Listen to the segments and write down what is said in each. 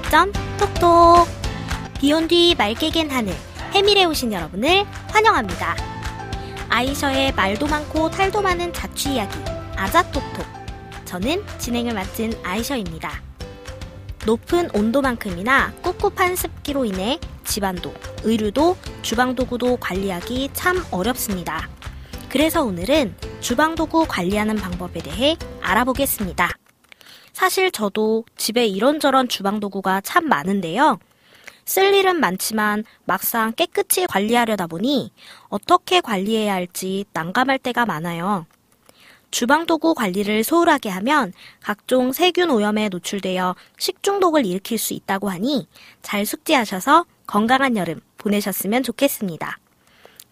점점 톡톡. 비온 뒤 맑게 갠 하늘, 해밀에 오신 여러분을 환영합니다. 아이셔의 말도 많고 탈도 많은 자취 이야기, 아자톡톡. 저는 진행을 맡은 아이셔입니다. 높은 온도만큼이나 꿉꿉한 습기로 인해 집안도, 의류도, 주방도구도 관리하기 참 어렵습니다. 그래서 오늘은 주방도구 관리하는 방법에 대해 알아보겠습니다. 사실 저도 집에 이런저런 주방도구가 참 많은데요. 쓸 일은 많지만 막상 깨끗이 관리하려다 보니 어떻게 관리해야 할지 난감할 때가 많아요. 주방도구 관리를 소홀하게 하면 각종 세균 오염에 노출되어 식중독을 일으킬 수 있다고 하니 잘 숙지하셔서 건강한 여름 보내셨으면 좋겠습니다.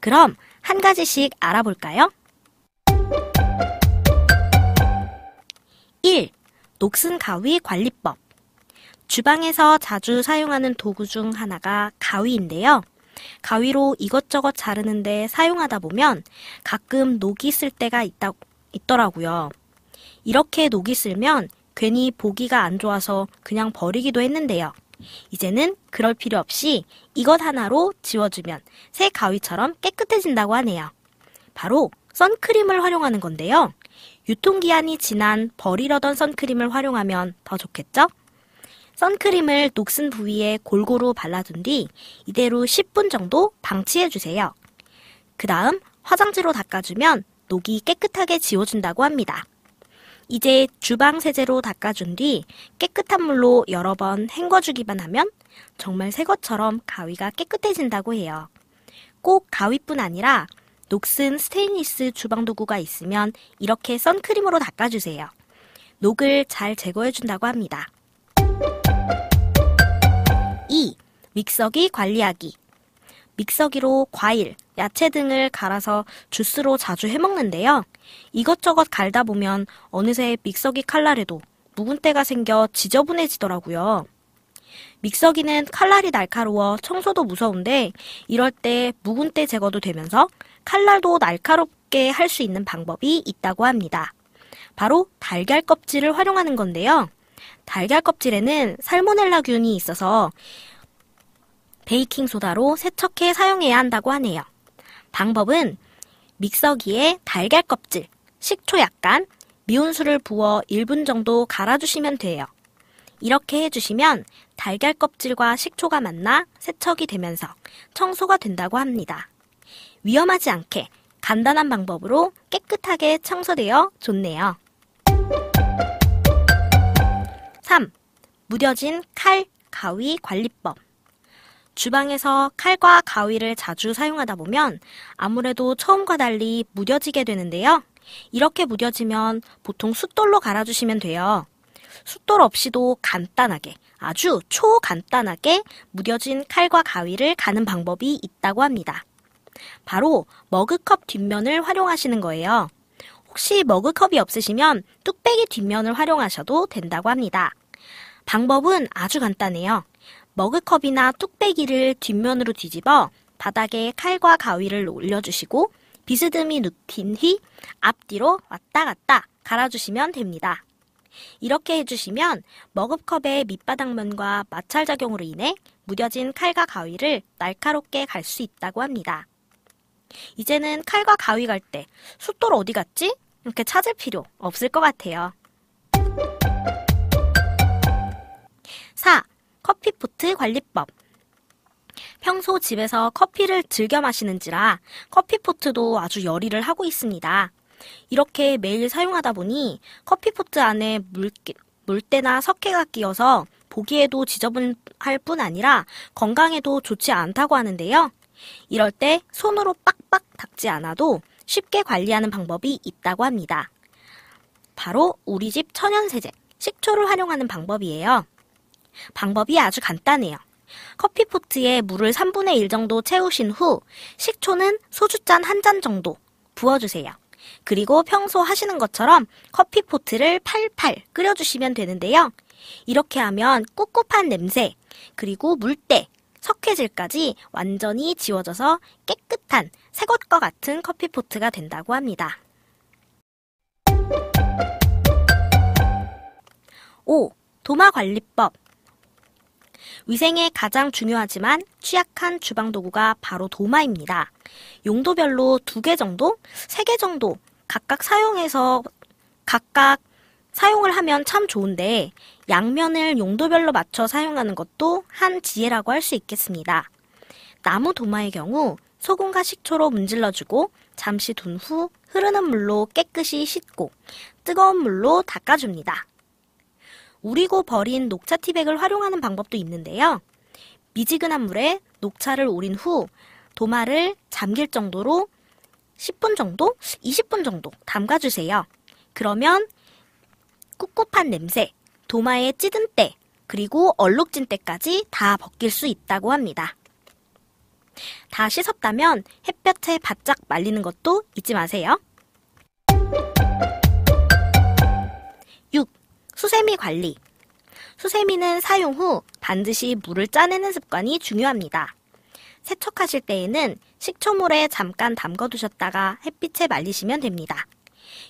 그럼 한 가지씩 알아볼까요? 1. 녹슨 가위 관리법. 주방에서 자주 사용하는 도구 중 하나가 가위인데요. 가위로 이것저것 자르는데 사용하다 보면 가끔 녹이 쓸 때가 있더라고요. 이렇게 녹이 쓸면 괜히 보기가 안 좋아서 그냥 버리기도 했는데요. 이제는 그럴 필요 없이 이것 하나로 지워주면 새 가위처럼 깨끗해진다고 하네요. 바로 선크림을 활용하는 건데요. 유통기한이 지난 버리려던 선크림을 활용하면 더 좋겠죠? 선크림을 녹슨 부위에 골고루 발라둔 뒤 이대로 10분 정도 방치해주세요. 그 다음 화장지로 닦아주면 녹이 깨끗하게 지워준다고 합니다. 이제 주방 세제로 닦아준 뒤 깨끗한 물로 여러 번 헹궈주기만 하면 정말 새 것처럼 가위가 깨끗해진다고 해요. 꼭 가위뿐 아니라 녹슨 스테인리스 주방도구가 있으면 이렇게 선크림으로 닦아주세요. 녹을 잘 제거해준다고 합니다. 2. 믹서기 관리하기. 믹서기로 과일, 야채 등을 갈아서 주스로 자주 해먹는데요. 이것저것 갈다 보면 어느새 믹서기 칼날에도 묵은 때가 생겨 지저분해지더라고요. 믹서기는 칼날이 날카로워 청소도 무서운데 이럴 때 묵은 때 제거도 되면서 칼날도 날카롭게 할 수 있는 방법이 있다고 합니다. 바로 달걀 껍질을 활용하는 건데요. 달걀 껍질에는 살모넬라균이 있어서 베이킹소다로 세척해 사용해야 한다고 하네요. 방법은 믹서기에 달걀 껍질, 식초 약간, 미온수를 부어 1분 정도 갈아주시면 돼요. 이렇게 해주시면 달걀 껍질과 식초가 만나 세척이 되면서 청소가 된다고 합니다. 위험하지 않게 간단한 방법으로 깨끗하게 청소되어 좋네요. 3. 무뎌진 칼, 가위 관리법. 주방에서 칼과 가위를 자주 사용하다 보면 아무래도 처음과 달리 무뎌지게 되는데요. 이렇게 무뎌지면 보통 숫돌로 갈아주시면 돼요. 숫돌 없이도 간단하게, 아주 초간단하게 무뎌진 칼과 가위를 가는 방법이 있다고 합니다. 바로 머그컵 뒷면을 활용하시는 거예요. 혹시 머그컵이 없으시면 뚝배기 뒷면을 활용하셔도 된다고 합니다. 방법은 아주 간단해요. 머그컵이나 뚝배기를 뒷면으로 뒤집어 바닥에 칼과 가위를 올려주시고 비스듬히 눕힌 뒤 앞뒤로 왔다 갔다 갈아주시면 됩니다. 이렇게 해주시면 머그컵의 밑바닥면과 마찰작용으로 인해 무뎌진 칼과 가위를 날카롭게 갈 수 있다고 합니다. 이제는 칼과 가위 갈 때 숫돌 어디 갔지? 이렇게 찾을 필요 없을 것 같아요. 4. 커피포트 관리법. 평소 집에서 커피를 즐겨 마시는지라 커피포트도 아주 열일을 하고 있습니다. 이렇게 매일 사용하다 보니 커피포트 안에 물때나 석회가 끼어서 보기에도 지저분할 뿐 아니라 건강에도 좋지 않다고 하는데요. 이럴 때 손으로 빡빡 닦지 않아도 쉽게 관리하는 방법이 있다고 합니다. 바로 우리 집 천연세제, 식초를 활용하는 방법이에요. 방법이 아주 간단해요. 커피포트에 물을 3분의 1 정도 채우신 후 식초는 소주잔 1잔 정도 부어주세요. 그리고 평소 하시는 것처럼 커피포트를 팔팔 끓여주시면 되는데요. 이렇게 하면 꿉꿉한 냄새, 그리고 물때, 석회질까지 완전히 지워져서 깨끗한 새 것과 같은 커피포트가 된다고 합니다. 5. 도마 관리법. 위생에 가장 중요하지만 취약한 주방 도구가 바로 도마입니다. 용도별로 2개 정도, 3개 정도 각각 사용을 하면 참 좋은데 양면을 용도별로 맞춰 사용하는 것도 한 지혜라고 할 수 있겠습니다. 나무 도마의 경우 소금과 식초로 문질러주고 잠시 둔 후 흐르는 물로 깨끗이 씻고 뜨거운 물로 닦아줍니다. 우리고 버린 녹차 티백을 활용하는 방법도 있는데요. 미지근한 물에 녹차를 우린 후 도마를 잠길 정도로 10분 정도, 20분 정도 담가주세요. 그러면 꿉꿉한 냄새, 도마의 찌든 때, 그리고 얼룩진 때까지 다 벗길 수 있다고 합니다. 다 씻었다면 햇볕에 바짝 말리는 것도 잊지 마세요. 6. 수세미 관리. 수세미는 사용 후 반드시 물을 짜내는 습관이 중요합니다. 세척하실 때에는 식초물에 잠깐 담궈두셨다가 햇빛에 말리시면 됩니다.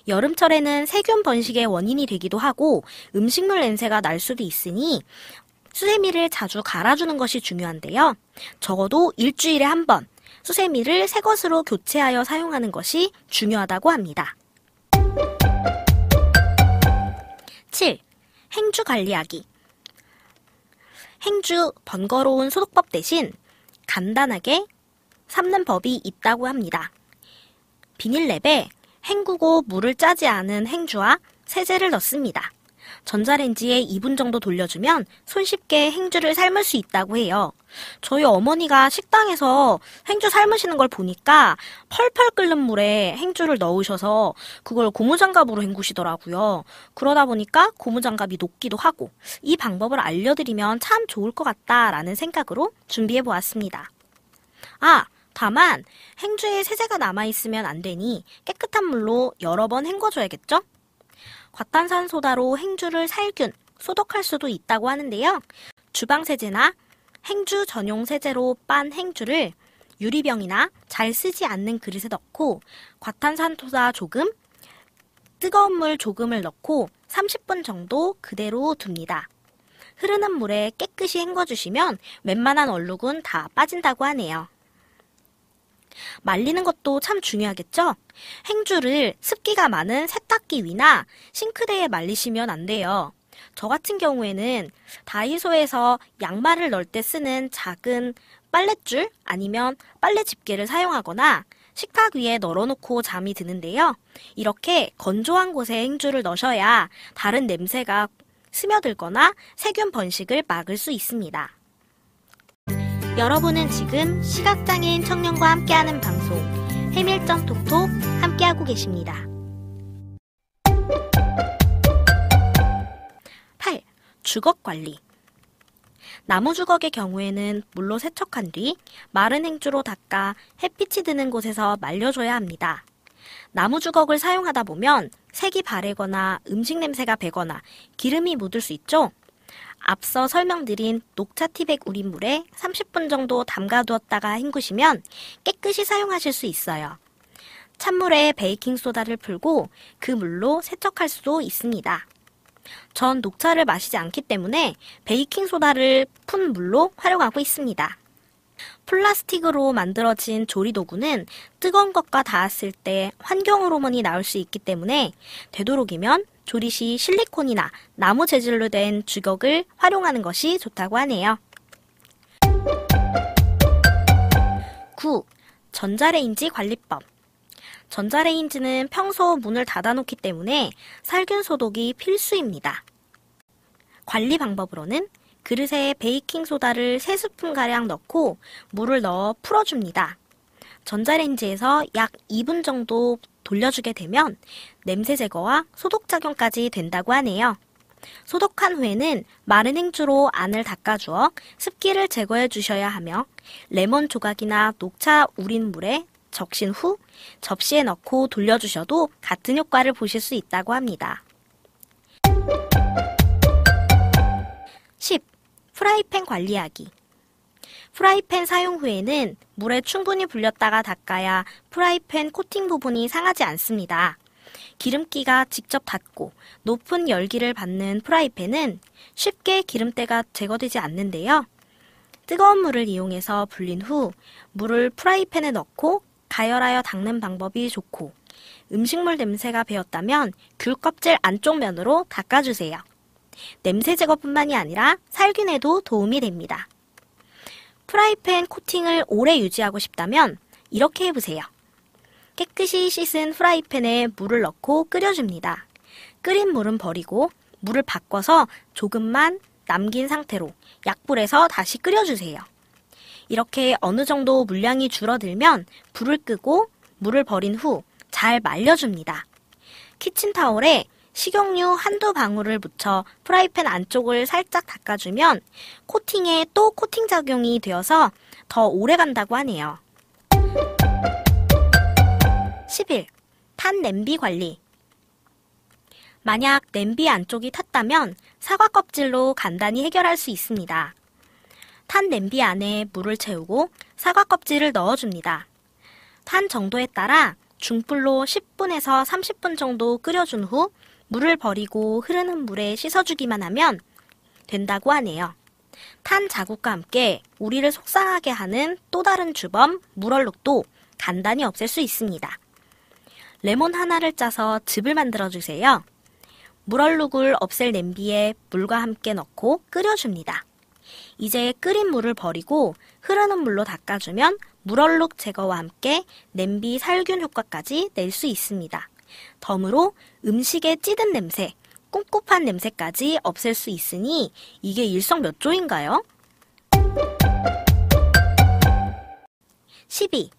여름철에는 세균 번식의 원인이 되기도 하고 음식물 냄새가 날 수도 있으니 수세미를 자주 갈아주는 것이 중요한데요. 적어도 일주일에 한 번 수세미를 새 것으로 교체하여 사용하는 것이 중요하다고 합니다. 7. 행주 관리하기. 행주 번거로운 소독법 대신 간단하게 삶는 법이 있다고 합니다. 비닐랩에 헹구고 물을 짜지 않은 행주와 세제를 넣습니다. 전자레인지에 2분 정도 돌려주면 손쉽게 행주를 삶을 수 있다고 해요. 저희 어머니가 식당에서 행주 삶으시는 걸 보니까 펄펄 끓는 물에 행주를 넣으셔서 그걸 고무장갑으로 헹구시더라고요. 그러다 보니까 고무장갑이 녹기도 하고 이 방법을 알려드리면 참 좋을 것 같다라는 생각으로 준비해보았습니다. 다만 행주에 세제가 남아있으면 안 되니 깨끗한 물로 여러 번 헹궈줘야겠죠? 과탄산소다로 행주를 살균, 소독할 수도 있다고 하는데요. 주방세제나 행주 전용 세제로 빤 행주를 유리병이나 잘 쓰지 않는 그릇에 넣고 과탄산소다 조금, 뜨거운 물 조금을 넣고 30분 정도 그대로 둡니다. 흐르는 물에 깨끗이 헹궈주시면 웬만한 얼룩은 다 빠진다고 하네요. 말리는 것도 참 중요하겠죠? 행주를 습기가 많은 세탁기 위나 싱크대에 말리시면 안 돼요. 저 같은 경우에는 다이소에서 양말을 넣을 때 쓰는 작은 빨랫줄 아니면 빨래 집게를 사용하거나 식탁 위에 널어놓고 잠이 드는데요. 이렇게 건조한 곳에 행주를 넣으셔야 다른 냄새가 스며들거나 세균 번식을 막을 수 있습니다. 여러분은 지금 시각장애인 청년과 함께하는 방송 해밀점 톡톡 함께하고 계십니다. 8. 주걱 관리. 나무 주걱의 경우에는 물로 세척한 뒤 마른 행주로 닦아 햇빛이 드는 곳에서 말려줘야 합니다. 나무 주걱을 사용하다 보면 색이 바래거나 음식 냄새가 배거나 기름이 묻을 수 있죠? 앞서 설명드린 녹차 티백 우린 물에 30분 정도 담가두었다가 헹구시면 깨끗이 사용하실 수 있어요. 찬물에 베이킹소다를 풀고 그 물로 세척할 수도 있습니다. 전 녹차를 마시지 않기 때문에 베이킹소다를 푼 물로 활용하고 있습니다. 플라스틱으로 만들어진 조리도구는 뜨거운 것과 닿았을 때 환경 호르몬이 나올 수 있기 때문에 되도록이면 조리 시 실리콘이나 나무 재질로 된 주걱을 활용하는 것이 좋다고 하네요. 9. 전자레인지 관리법. 전자레인지는 평소 문을 닫아놓기 때문에 살균 소독이 필수입니다. 관리 방법으로는 그릇에 베이킹소다를 3스푼가량 넣고 물을 넣어 풀어줍니다. 전자레인지에서 약 2분 정도 돌려주게 되면 냄새 제거와 소독작용까지 된다고 하네요. 소독한 후에는 마른 행주로 안을 닦아주어 습기를 제거해 주셔야 하며 레몬 조각이나 녹차 우린 물에 적신 후 접시에 넣고 돌려주셔도 같은 효과를 보실 수 있다고 합니다. 10. 프라이팬 관리하기. 프라이팬 사용 후에는 물에 충분히 불렸다가 닦아야 프라이팬 코팅 부분이 상하지 않습니다. 기름기가 직접 닿고 높은 열기를 받는 프라이팬은 쉽게 기름때가 제거되지 않는데요. 뜨거운 물을 이용해서 불린 후 물을 프라이팬에 넣고 가열하여 닦는 방법이 좋고, 음식물 냄새가 배었다면 귤 껍질 안쪽 면으로 닦아주세요. 냄새 제거뿐만이 아니라 살균에도 도움이 됩니다. 프라이팬 코팅을 오래 유지하고 싶다면 이렇게 해보세요. 깨끗이 씻은 프라이팬에 물을 넣고 끓여줍니다. 끓인 물은 버리고 물을 바꿔서 조금만 남긴 상태로 약불에서 다시 끓여주세요. 이렇게 어느 정도 물량이 줄어들면 불을 끄고 물을 버린 후 잘 말려줍니다. 키친타올에 식용유 한두 방울을 묻혀 프라이팬 안쪽을 살짝 닦아주면 코팅에 또 코팅 작용이 되어서 더 오래 간다고 하네요. 11. 탄 냄비 관리. 만약 냄비 안쪽이 탔다면 사과 껍질로 간단히 해결할 수 있습니다. 탄 냄비 안에 물을 채우고 사과 껍질을 넣어줍니다. 탄 정도에 따라 중불로 10분에서 30분 정도 끓여준 후 물을 버리고 흐르는 물에 씻어주기만 하면 된다고 하네요. 탄 자국과 함께 우리를 속상하게 하는 또 다른 주범, 물얼룩도 간단히 없앨 수 있습니다. 레몬 하나를 짜서 즙을 만들어주세요. 물얼룩을 없앨 냄비에 물과 함께 넣고 끓여줍니다. 이제 끓인 물을 버리고 흐르는 물로 닦아주면 물얼룩 제거와 함께 냄비 살균 효과까지 낼 수 있습니다. 덤으로 음식의 찌든 냄새, 꿉꿉한 냄새까지 없앨 수 있으니 이게 일석몇조인가요? 12.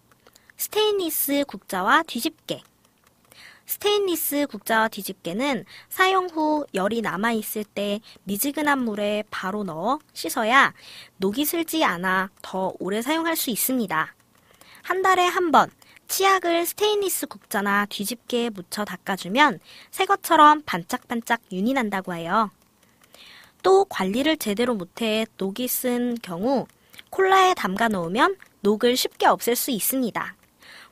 스테인리스 국자와 뒤집개. 스테인리스 국자와 뒤집개는 사용 후 열이 남아있을 때 미지근한 물에 바로 넣어 씻어야 녹이 슬지 않아 더 오래 사용할 수 있습니다. 한 달에 한 번 치약을 스테인리스 국자나 뒤집개에 묻혀 닦아주면 새 것처럼 반짝반짝 윤이 난다고 해요. 또 관리를 제대로 못해 녹이 쓴 경우 콜라에 담가 놓으면 녹을 쉽게 없앨 수 있습니다.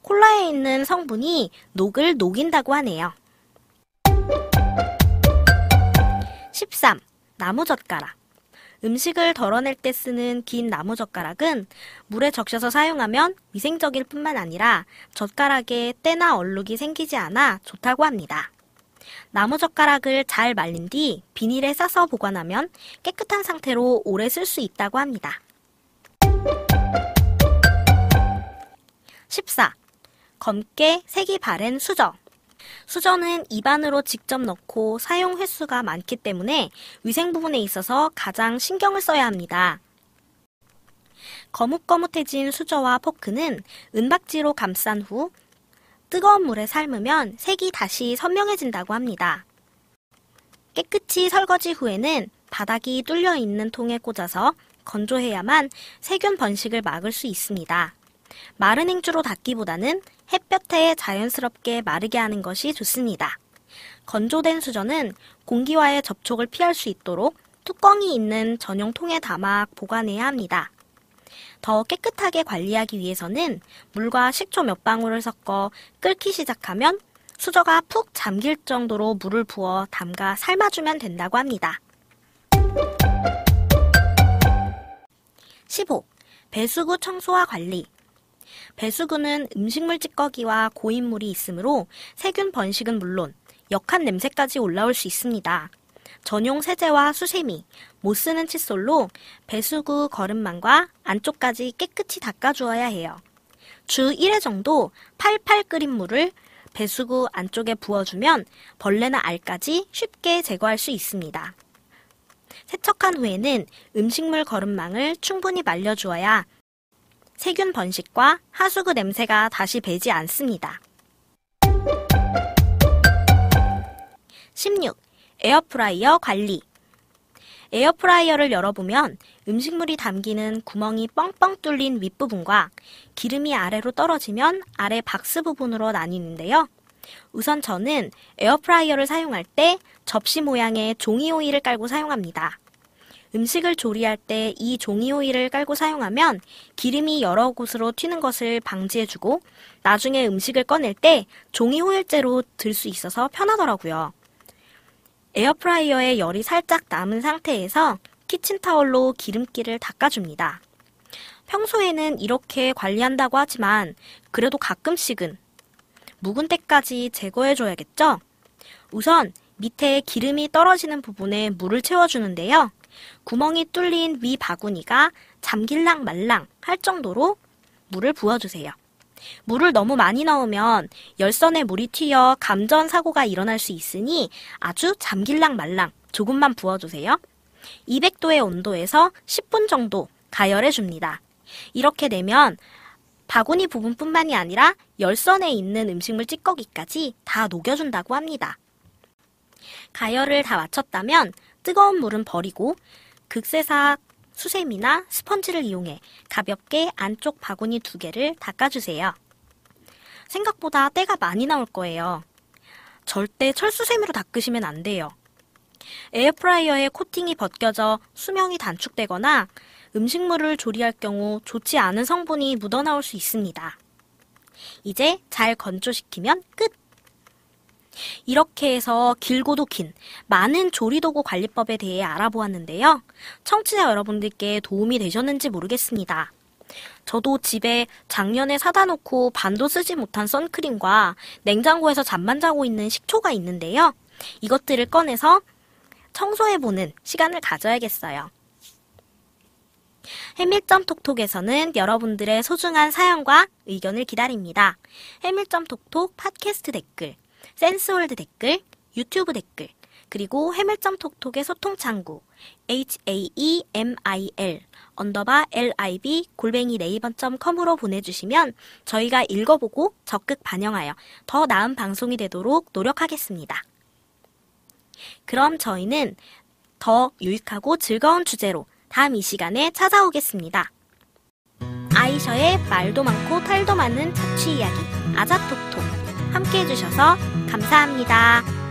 콜라에 있는 성분이 녹을 녹인다고 하네요. 13. 나무젓가락. 음식을 덜어낼 때 쓰는 긴 나무젓가락은 물에 적셔서 사용하면 위생적일 뿐만 아니라 젓가락에 때나 얼룩이 생기지 않아 좋다고 합니다. 나무젓가락을 잘 말린 뒤 비닐에 싸서 보관하면 깨끗한 상태로 오래 쓸 수 있다고 합니다. 14. 검게 색이 바른 수저. 수저는 입안으로 직접 넣고 사용 횟수가 많기 때문에 위생 부분에 있어서 가장 신경을 써야 합니다. 거뭇거뭇해진 수저와 포크는 은박지로 감싼 후 뜨거운 물에 삶으면 색이 다시 선명해진다고 합니다. 깨끗이 설거지 후에는 바닥이 뚫려 있는 통에 꽂아서 건조해야만 세균 번식을 막을 수 있습니다. 마른 행주로 닦기보다는 햇볕에 자연스럽게 마르게 하는 것이 좋습니다. 건조된 수저는 공기와의 접촉을 피할 수 있도록 뚜껑이 있는 전용 통에 담아 보관해야 합니다. 더 깨끗하게 관리하기 위해서는 물과 식초 몇 방울을 섞어 끓기 시작하면 수저가 푹 잠길 정도로 물을 부어 담가 삶아주면 된다고 합니다. 15. 배수구 청소와 관리. 배수구는 음식물 찌꺼기와 고인물이 있으므로 세균 번식은 물론 역한 냄새까지 올라올 수 있습니다. 전용 세제와 수세미, 못 쓰는 칫솔로 배수구 거름망과 안쪽까지 깨끗이 닦아주어야 해요. 주 1회 정도 팔팔 끓인 물을 배수구 안쪽에 부어주면 벌레나 알까지 쉽게 제거할 수 있습니다. 세척한 후에는 음식물 거름망을 충분히 말려주어야 세균 번식과 하수구 냄새가 다시 배지 않습니다. 16. 에어프라이어 관리. 에어프라이어를 열어보면 음식물이 담기는 구멍이 뻥뻥 뚫린 윗부분과 기름이 아래로 떨어지면 아래 박스 부분으로 나뉘는데요. 우선 저는 에어프라이어를 사용할 때 접시 모양의 종이 호일을 깔고 사용합니다. 음식을 조리할 때 이 종이 호일을 깔고 사용하면 기름이 여러 곳으로 튀는 것을 방지해주고 나중에 음식을 꺼낼 때 종이 호일째로 들 수 있어서 편하더라고요. 에어프라이어에 열이 살짝 남은 상태에서 키친타올로 기름기를 닦아줍니다. 평소에는 이렇게 관리한다고 하지만 그래도 가끔씩은 묵은 때까지 제거해줘야겠죠? 우선 밑에 기름이 떨어지는 부분에 물을 채워주는데요. 구멍이 뚫린 위 바구니가 잠길랑 말랑 할 정도로 물을 부어주세요. 물을 너무 많이 넣으면 열선에 물이 튀어 감전 사고가 일어날 수 있으니 아주 잠길랑 말랑 조금만 부어주세요. 200도의 온도에서 10분 정도 가열해 줍니다. 이렇게 되면 바구니 부분뿐만이 아니라 열선에 있는 음식물 찌꺼기까지 다 녹여준다고 합니다. 가열을 다 마쳤다면 뜨거운 물은 버리고 극세사 수세미나 스펀지를 이용해 가볍게 안쪽 바구니 2개를 닦아주세요. 생각보다 때가 많이 나올 거예요. 절대 철수세미로 닦으시면 안 돼요. 에어프라이어에 코팅이 벗겨져 수명이 단축되거나 음식물을 조리할 경우 좋지 않은 성분이 묻어나올 수 있습니다. 이제 잘 건조시키면 끝! 이렇게 해서 길고도 긴 많은 조리도구 관리법에 대해 알아보았는데요. 청취자 여러분들께 도움이 되셨는지 모르겠습니다. 저도 집에 작년에 사다 놓고 반도 쓰지 못한 선크림과 냉장고에서 잠만 자고 있는 식초가 있는데요. 이것들을 꺼내서 청소해보는 시간을 가져야겠어요. 해밀점 톡톡에서는 여러분들의 소중한 사연과 의견을 기다립니다. 해밀점 톡톡 팟캐스트 댓글, 센스월드 댓글, 유튜브 댓글, 그리고 해밀점 톡톡의 소통 창구 HAEMIL_LIB@naver.com으로 보내주시면 저희가 읽어보고 적극 반영하여 더 나은 방송이 되도록 노력하겠습니다. 그럼 저희는 더 유익하고 즐거운 주제로 다음 이 시간에 찾아오겠습니다. 아이셔의 말도 많고 탈도 많은 자취 이야기 아자톡톡 함께 해주셔서 감사합니다.